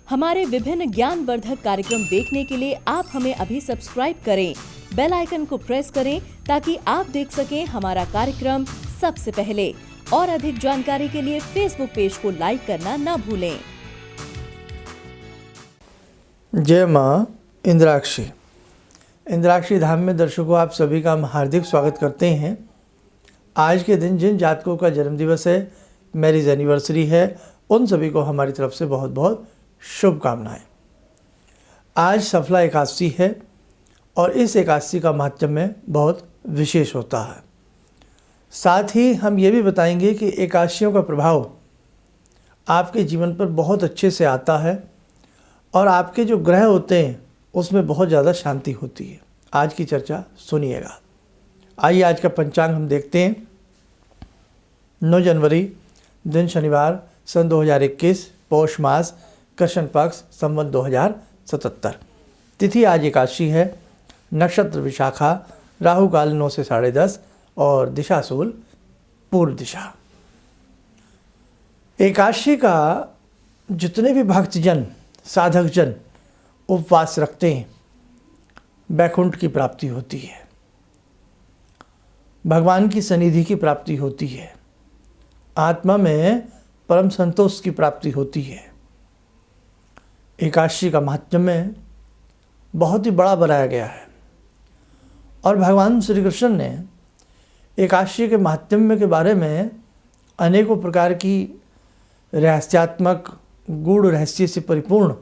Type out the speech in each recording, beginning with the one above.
हमारे विभिन्न ज्ञानवर्धक कार्यक्रम देखने के लिए आप हमें अभी सब्सक्राइब करें, बेल आइकन को प्रेस करें ताकि आप देख सकें हमारा कार्यक्रम सबसे पहले। और अधिक जानकारी के लिए फेसबुक पेज को लाइक करना न भूलें। जय माँ इंद्राक्षी। इंद्राक्षी धाम में दर्शकों आप सभी का हम हार्दिक स्वागत करते हैं। आज के दिन जिन जातकों का जन्मदिवस है, मैरिज एनिवर्सरी है, उन सभी को हमारी तरफ से बहुत बहुत शुभकामनाएं। आज सफला एकादशी है और इस एकादशी का महात्म्य बहुत विशेष होता है। साथ ही हम ये भी बताएंगे कि एकादशियों का प्रभाव आपके जीवन पर बहुत अच्छे से आता है और आपके जो ग्रह होते हैं उसमें बहुत ज़्यादा शांति होती है। आज की चर्चा सुनिएगा। आइए आज का पंचांग हम देखते हैं। 9 जनवरी दिन शनिवार, सन 2021, पौष मास, कृष्ण पक्ष, संवत 2077। तिथि आज एकादशी है। नक्षत्र विशाखा, राहु काल 9 से 10:30 और दिशा शूल पूर्व दिशा। एकादशी का जितने भी भक्तजन, साधक जन उपवास रखते हैं, वैकुंठ की प्राप्ति होती है, भगवान की सन्निधि की प्राप्ति होती है, आत्मा में परम संतोष की प्राप्ति होती है। एकादशी का महात्म्य बहुत ही बड़ा बनाया गया है और भगवान श्री कृष्ण ने एकादशी के महात्म्य के बारे में अनेकों प्रकार की रहस्यात्मक गूढ़ रहस्य से परिपूर्ण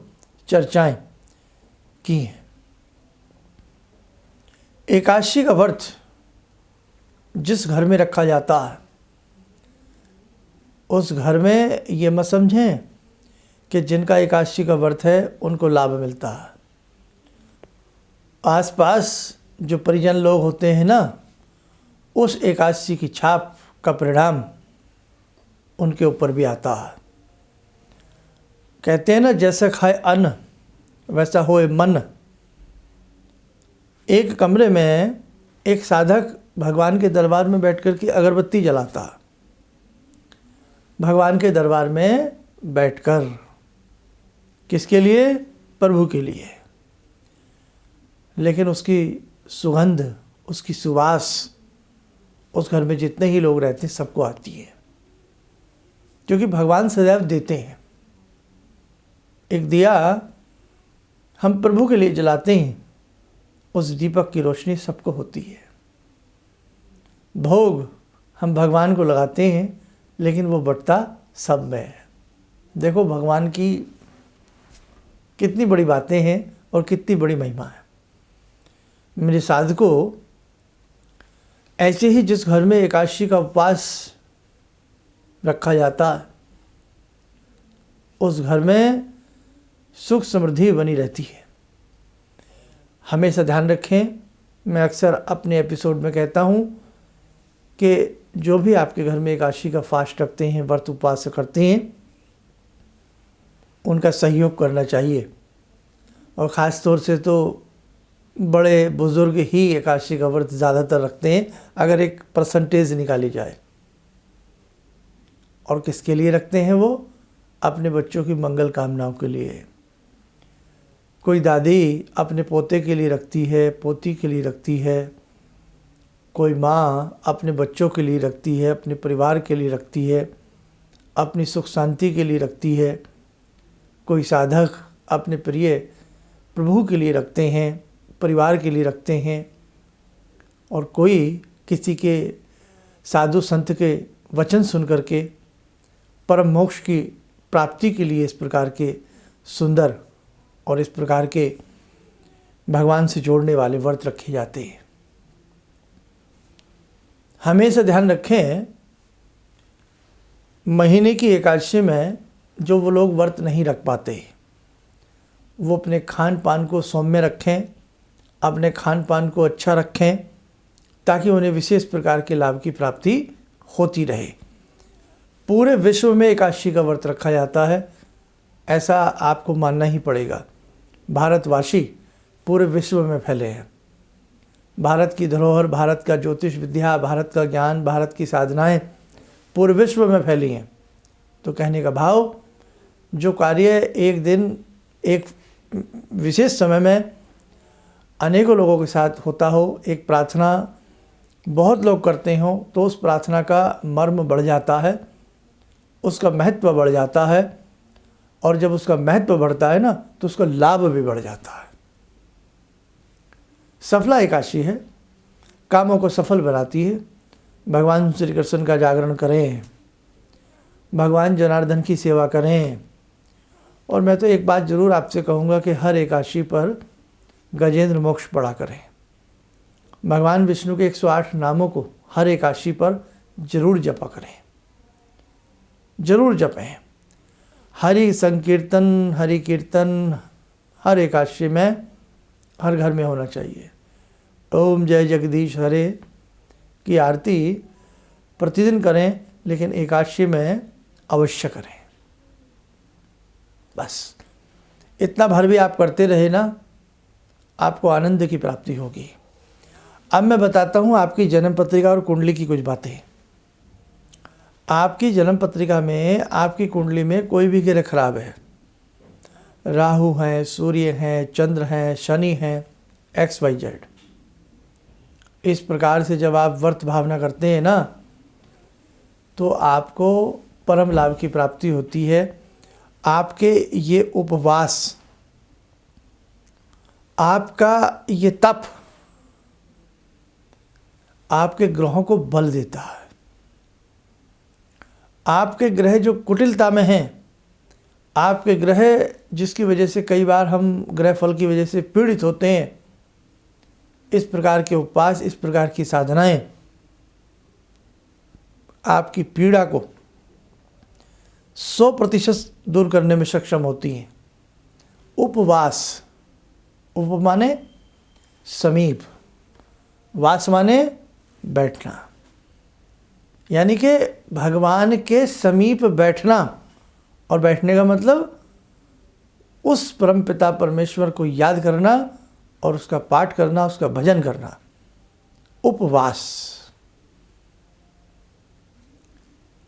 चर्चाएं की हैं। एकादशी का व्रत जिस घर में रखा जाता है उस घर में ये मत समझें कि जिनका एकादशी का व्रत है उनको लाभ मिलता है। आसपास जो परिजन लोग होते हैं ना, उस एकादशी की छाप का परिणाम उनके ऊपर भी आता है। कहते हैं ना, जैसा खाए अन्न वैसा होए मन। एक कमरे में एक साधक भगवान के दरबार में बैठकर के अगरबत्ती जलाता है, भगवान के दरबार में बैठकर। किसके लिए? प्रभु के लिए। लेकिन उसकी सुगंध, उसकी सुवास उस घर में जितने ही लोग रहते हैं सबको आती है, क्योंकि भगवान सदैव देते हैं। एक दिया हम प्रभु के लिए जलाते हैं, उस दीपक की रोशनी सबको होती है। भोग हम भगवान को लगाते हैं, लेकिन वो बंटता सब में है। देखो भगवान की कितनी बड़ी बातें हैं और कितनी बड़ी महिमा है। मेरे साधकों, ऐसे ही जिस घर में एकादशी का उपवास रखा जाता है उस घर में सुख समृद्धि बनी रहती है। हमेशा ध्यान रखें, मैं अक्सर अपने एपिसोड में कहता हूँ कि जो भी आपके घर में एकादशी का फास्ट रखते हैं, व्रत उपवास करते हैं, उनका सहयोग करना चाहिए। और ख़ास तौर से तो बड़े बुज़ुर्ग ही एकादशी का व्रत ज़्यादातर रखते हैं, अगर एक परसेंटेज निकाली जाए। और किसके लिए रखते हैं वो? अपने बच्चों की मंगल कामनाओं के लिए। कोई दादी अपने पोते के लिए रखती है, पोती के लिए रखती है। कोई माँ अपने बच्चों के लिए रखती है, अपने परिवार के लिए रखती है, अपनी सुख शांति के लिए रखती है। कोई साधक अपने प्रिय प्रभु के लिए रखते हैं, परिवार के लिए रखते हैं। और कोई किसी के साधु संत के वचन सुन करके परम मोक्ष की प्राप्ति के लिए इस प्रकार के सुंदर और इस प्रकार के भगवान से जोड़ने वाले व्रत रखे जाते हैं। हमेशा ध्यान रखें, महीने की एकादशी में जो वो लोग व्रत नहीं रख पाते, वो अपने खान पान को सौम्य रखें, अपने खान पान को अच्छा रखें, ताकि उन्हें विशेष प्रकार के लाभ की प्राप्ति होती रहे। पूरे विश्व में एकादशी का व्रत रखा जाता है, ऐसा आपको मानना ही पड़ेगा। भारतवासी पूरे विश्व में फैले हैं। भारत की धरोहर, भारत का ज्योतिष विद्या, भारत का ज्ञान, भारत की साधनाएं पूरे विश्व में फैली हैं। तो कहने का भाव, जो कार्य एक दिन एक विशेष समय में अनेकों लोगों के साथ होता हो, एक प्रार्थना बहुत लोग करते हों, तो उस प्रार्थना का मर्म बढ़ जाता है, उसका महत्व बढ़ जाता है, और जब उसका महत्व बढ़ता है ना, तो उसका लाभ भी बढ़ जाता है। सफला एकादशी है, कामों को सफल बनाती है। भगवान श्री कृष्ण का जागरण करें, भगवान जनार्दन की सेवा करें। और मैं तो एक बात ज़रूर आपसे कहूँगा कि हर एकादशी पर गजेंद्र मोक्ष पढ़ा करें। भगवान विष्णु के 108 नामों को हर एकादशी पर जरूर जपा करें, जरूर जपें। हरि संकीर्तन, हरि कीर्तन हर एकादशी में हर घर में होना चाहिए। ओम जय जगदीश हरे की आरती प्रतिदिन करें, लेकिन एकादशी में अवश्य करें। बस इतना भर भी आप करते रहे ना, आपको आनंद की प्राप्ति होगी। अब मैं बताता हूँ आपकी जन्म पत्रिका और कुंडली की कुछ बातें। आपकी जन्म पत्रिका में, आपकी कुंडली में कोई भी ग्रह खराब है, राहु हैं, सूर्य हैं, चंद्र हैं, शनि हैं, XYZ, इस प्रकार से जब आप व्रत भावना करते हैं ना, तो आपको परम लाभ की प्राप्ति होती है। आपके ये उपवास, आपका ये तप आपके ग्रहों को बल देता है। आपके ग्रह जो कुटिलता में हैं, आपके ग्रह जिसकी वजह से कई बार हम ग्रह फल की वजह से पीड़ित होते हैं, इस प्रकार के उपवास, इस प्रकार की साधनाएं आपकी पीड़ा को 100% दूर करने में सक्षम होती हैं। उपवास, उप माने समीप, वास माने बैठना, यानी कि भगवान के समीप बैठना। और बैठने का मतलब उस परमपिता परमेश्वर को याद करना और उसका पाठ करना, उसका भजन करना, उपवास।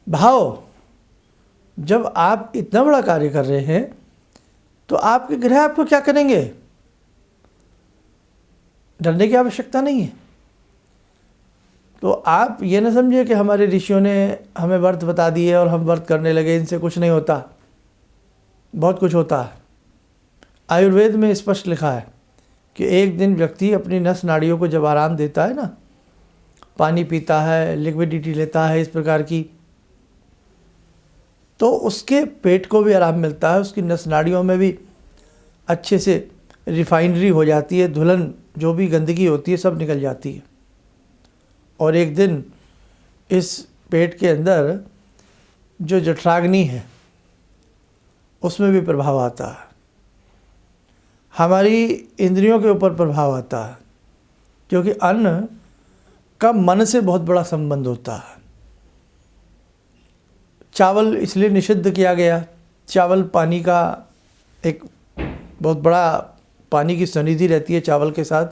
भाव, जब आप इतना बड़ा कार्य कर रहे हैं तो आपके ग्रह आपको क्या करेंगे? डरने की आवश्यकता नहीं है। तो आप ये न समझिए कि हमारे ऋषियों ने हमें व्रत बता दिए और हम व्रत करने लगे, इनसे कुछ नहीं होता। बहुत कुछ होता है। आयुर्वेद में स्पष्ट लिखा है कि एक दिन व्यक्ति अपनी नस नाड़ियों को जब आराम देता है ना, पानी पीता है, लिक्विडिटी लेता है इस प्रकार की, तो उसके पेट को भी आराम मिलता है, उसकी नस नाड़ियों में भी अच्छे से रिफाइनरी हो जाती है, धुलन जो भी गंदगी होती है सब निकल जाती है। और एक दिन इस पेट के अंदर जो जठराग्नि है उसमें भी प्रभाव आता है, हमारी इंद्रियों के ऊपर प्रभाव आता है, क्योंकि अन्न का मन से बहुत बड़ा संबंध होता है। चावल इसलिए निषिद्ध किया गया, चावल पानी का एक बहुत बड़ा, पानी की सनिधि रहती है चावल के साथ।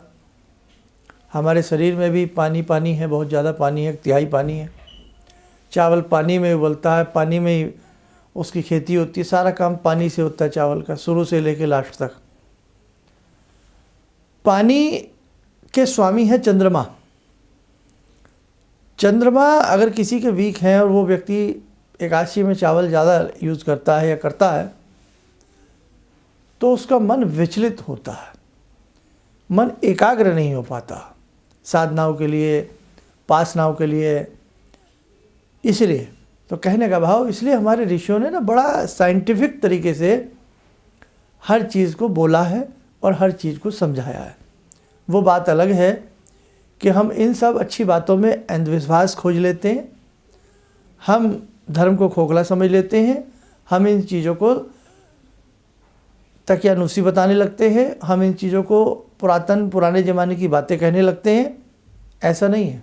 हमारे शरीर में भी पानी पानी है, बहुत ज़्यादा पानी है, 1/3 पानी है। चावल पानी में उबलता है, पानी में ही उसकी खेती होती है, सारा काम पानी से होता है चावल का, शुरू से लेकर लास्ट तक। पानी के स्वामी है चंद्रमा। चंद्रमा अगर किसी के वीक हैं और वो व्यक्ति एकादशी में चावल ज़्यादा यूज़ करता है या करता है, तो उसका मन विचलित होता है, मन एकाग्र नहीं हो पाता साधनाओं के लिए, पासनाओं के लिए। इसलिए तो कहने का भाव, इसलिए हमारे ऋषियों ने ना बड़ा साइंटिफिक तरीके से हर चीज़ को बोला है और हर चीज़ को समझाया है। वो बात अलग है कि हम इन सब अच्छी बातों में अंधविश्वास खोज लेते हैं, हम धर्म को खोखला समझ लेते हैं, हम इन चीज़ों को तकियानुसी बताने लगते हैं, हम इन चीज़ों को पुराने ज़माने की बातें कहने लगते हैं। ऐसा नहीं है।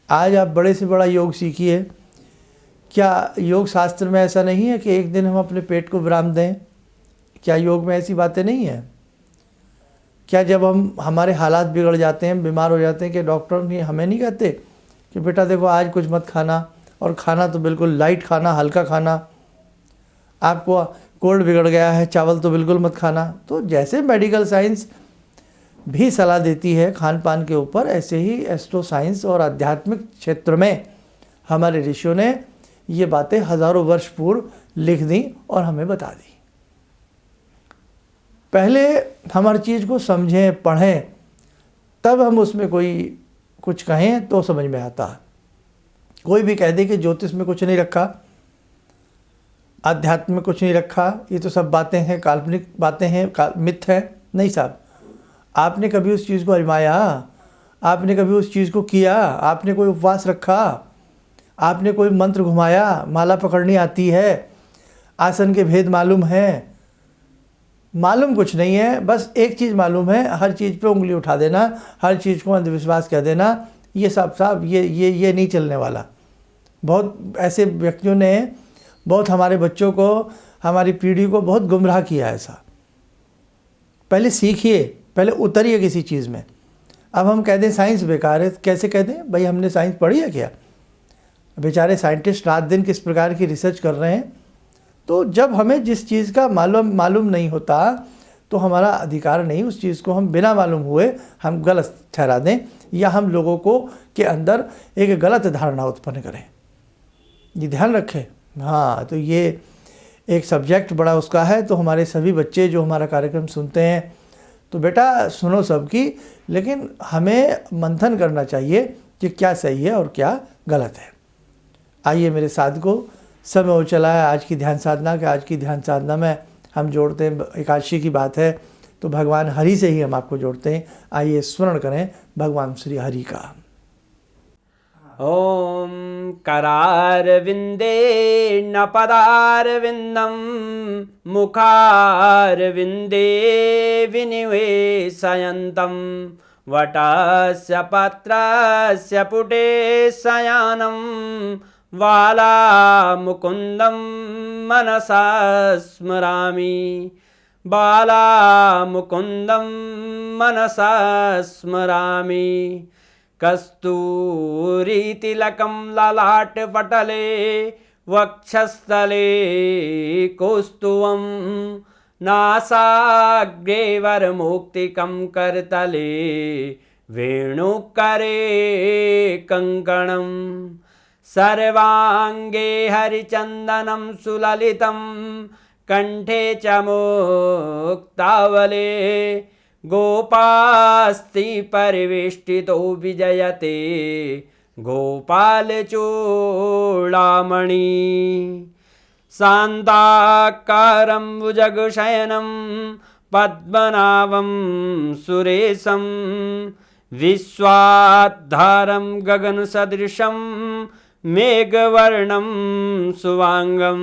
आज आप बड़े से बड़ा योग सीखिए, क्या योग शास्त्र में ऐसा नहीं है कि एक दिन हम अपने पेट को विराम दें? क्या योग में ऐसी बातें नहीं हैं? क्या जब हमारे हालात बिगड़ जाते हैं, बीमार हो जाते हैं, कि डॉक्टर नहीं हमें नहीं कहते कि बेटा देखो आज कुछ मत खाना, और खाना तो बिल्कुल लाइट खाना, हल्का खाना, आपको कोल्ड बिगड़ गया है चावल तो बिल्कुल मत खाना। तो जैसे मेडिकल साइंस भी सलाह देती है खान पान के ऊपर, ऐसे ही एस्ट्रो साइंस और आध्यात्मिक क्षेत्र में हमारे ऋषियों ने ये बातें हज़ारों वर्ष पूर्व लिख दी और हमें बता दी। पहले हम हर चीज़ को समझें, पढ़ें, तब हम उसमें कोई कुछ कहें तो समझ में आता। कोई भी कह दे कि ज्योतिष में कुछ नहीं रखा, अध्यात्म में कुछ नहीं रखा, ये तो सब बातें हैं, काल्पनिक बातें हैं, मिथ हैं। नहीं साहब, आपने कभी उस चीज़ को आजमाया? आपने कभी उस चीज़ को किया? आपने कोई उपवास रखा? आपने कोई मंत्र घुमाया? माला पकड़नी आती है? आसन के भेद मालूम है? मालूम कुछ नहीं है। बस एक चीज़ मालूम है, हर चीज़ पे उंगली उठा देना, हर चीज़ को अंधविश्वास कह देना। ये साहब ये नहीं चलने वाला। बहुत ऐसे व्यक्तियों ने बहुत हमारे बच्चों को, हमारी पीढ़ी को बहुत गुमराह किया है। ऐसा पहले सीखिए, पहले उतरिए किसी चीज़ में। अब हम कह दें साइंस बेकार है, कैसे कह दें भाई? हमने साइंस पढ़ी है क्या? बेचारे साइंटिस्ट रात दिन किस प्रकार की रिसर्च कर रहे हैं। तो जब हमें जिस चीज़ का मालूम नहीं होता तो हमारा अधिकार नहीं उस चीज़ को हम बिना मालूम हुए हम गलत ठहरा दें, या हम लोगों को के अंदर एक गलत धारणा उत्पन्न करें। ये ध्यान रखें। हाँ, तो ये एक सब्जेक्ट बड़ा उसका है। तो हमारे सभी बच्चे जो हमारा कार्यक्रम सुनते हैं, तो बेटा सुनो सबकी, लेकिन हमें मंथन करना चाहिए कि क्या सही है और क्या गलत है। आइए मेरे साथ को समय हो चला है आज की ध्यान साधना के। आज की ध्यान साधना में हम जोड़ते हैं, एकादशी की बात है तो भगवान हरि से ही हम आपको जोड़ते हैं। आइए स्मरण करें भगवान श्री हरि का। ॐ करारविन्दे न पदारविन्दं मुखारविन्दे विनिवेशयन्तं वटस्य पत्रस्य पुटे शयानं बालामुकुन्दं मनसा स्मरामि बालामुकुन्दं मनसा स्मरामि कस्तूरीतिलकं ललाटपटले वक्षस्थले कौस्तुभं नासाग्रे वरमुक्तिकं करतले वेणुकरे कङ्कणं सर्वाङ्गे हरिचन्दनं सुललितं कंठे च मुक्तावले गोपास्ति परिवेष्टितो विजयते गोपालचूडामणि शान्ताकारं भुजगशयनं पद्मनाभं सुरेशं विश्वाधारं गगनसदृशं मेघवर्णं शुभांगं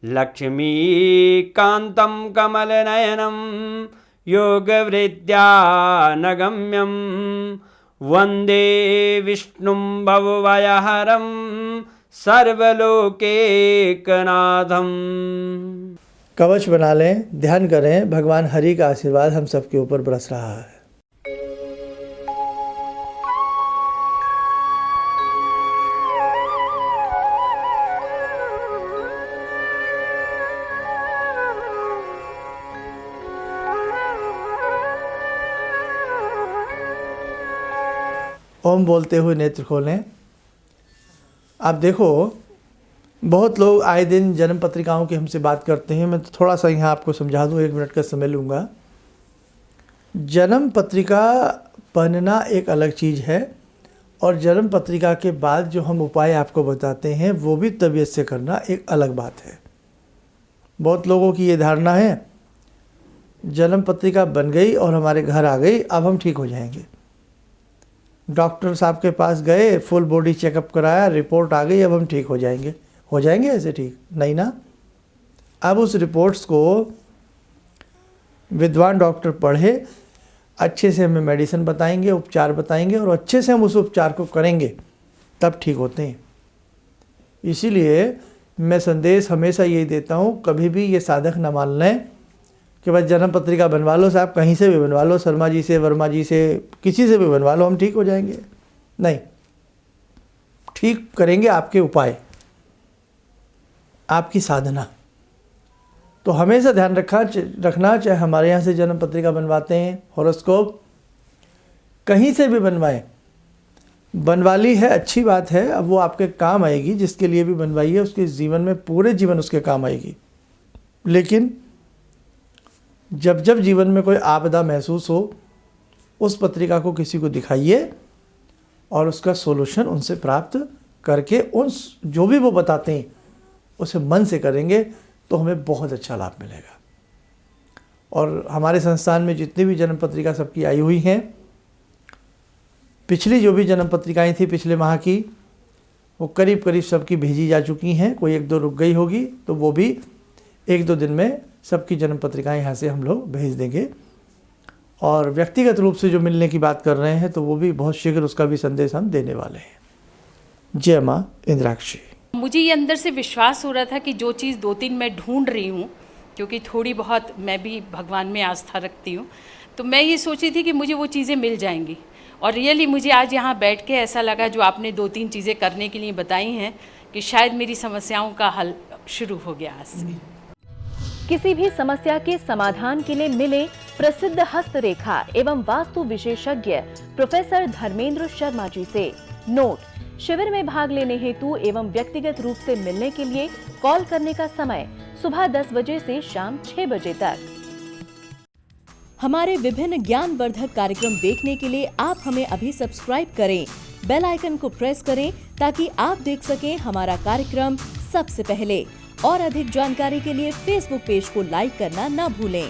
लक्ष्मीकान्तं कमलनयनं योगवृद्ध्यानगम्यं वन्दे विष्णुं भवभयहरं सर्वलोकैकनाथं। कवच बना लें, ध्यान करें, भगवान हरि का आशीर्वाद हम सबके ऊपर बरस रहा है। ओम बोलते हुए नेत्र खोलें। आप देखो, बहुत लोग आए दिन जन्म पत्रिकाओं की हमसे बात करते हैं। मैं तो थोड़ा सा यहाँ आपको समझा दूँ, 1 मिनट का समय लूँगा। जन्म पत्रिका पहनना एक अलग चीज़ है, और जन्म पत्रिका के बाद जो हम उपाय आपको बताते हैं वो भी तबीयत से करना एक अलग बात है। बहुत लोगों की ये धारणा है जन्म पत्रिका बन गई और हमारे घर आ गई, अब हम ठीक हो जाएंगे। डॉक्टर साहब के पास गए, फुल बॉडी चेकअप कराया, रिपोर्ट आ गई, अब हम ठीक हो जाएंगे। हो जाएंगे ऐसे ठीक? नहीं ना। अब उस रिपोर्ट्स को विद्वान डॉक्टर पढ़े, अच्छे से हमें मेडिसिन बताएंगे, उपचार बताएंगे, और अच्छे से हम उस उपचार को करेंगे तब ठीक होते हैं। इसीलिए मैं संदेश हमेशा यही देता हूँ, कभी भी ये साधक न मान लें कि बस जन्म पत्रिका बनवा लो साहब, कहीं से भी बनवा लो, शर्मा जी से, वर्मा जी से, किसी से भी बनवा लो, हम ठीक हो जाएंगे। नहीं, ठीक करेंगे आपके उपाय, आपकी साधना। तो हमेशा ध्यान रखना, चाहे हमारे यहाँ से जन्म पत्रिका बनवाते हैं, हॉरोस्कोप कहीं से भी बनवाएं, बनवा ली है अच्छी बात है, अब वो आपके काम आएगी, जिसके लिए भी बनवाई है उसके जीवन में पूरे जीवन उसके काम आएगी। लेकिन जब जब जीवन में कोई आपदा महसूस हो, उस पत्रिका को किसी को दिखाइए और उसका सोल्यूशन उनसे प्राप्त करके उन जो भी वो बताते हैं उसे मन से करेंगे तो हमें बहुत अच्छा लाभ मिलेगा। और हमारे संस्थान में जितनी भी जन्म पत्रिका सबकी आई हुई हैं, पिछली जो भी जन्म पत्रिकाएँ थी पिछले माह की, वो करीब करीब सबकी भेजी जा चुकी हैं। कोई एक दो रुक गई होगी तो वो भी एक दो दिन में सबकी जन्म पत्रिकाएँ यहाँ से हम लोग भेज देंगे। और व्यक्तिगत रूप से जो मिलने की बात कर रहे हैं तो वो भी बहुत शीघ्र उसका भी संदेश हम देने वाले हैं। जय माँ इंद्राक्षी। मुझे ये अंदर से विश्वास हो रहा था कि जो चीज़ 2-3 मैं ढूंढ रही हूँ, क्योंकि थोड़ी बहुत मैं भी भगवान में आस्था रखती हूँ, तो मैं ये सोची थी कि मुझे वो चीज़ें मिल जाएंगी। और रियली मुझे आज यहाँ बैठ के ऐसा लगा, जो आपने 2-3 चीज़ें करने के लिए बताई हैं, कि शायद मेरी समस्याओं का हल शुरू हो गया आज से। किसी भी समस्या के समाधान के लिए मिले प्रसिद्ध हस्तरेखा एवं वास्तु विशेषज्ञ प्रोफेसर धर्मेंद्र शर्मा जी से। नोट: शिविर में भाग लेने हेतु एवं व्यक्तिगत रूप से मिलने के लिए कॉल करने का समय सुबह 10 बजे से शाम 6 बजे तक। हमारे विभिन्न ज्ञानवर्धक कार्यक्रम देखने के लिए आप हमें अभी सब्सक्राइब करें, बेल आइकन को प्रेस करें ताकि आप देख सकें हमारा कार्यक्रम सबसे पहले। और अधिक जानकारी के लिए फेसबुक पेज को लाइक करना न भूलें।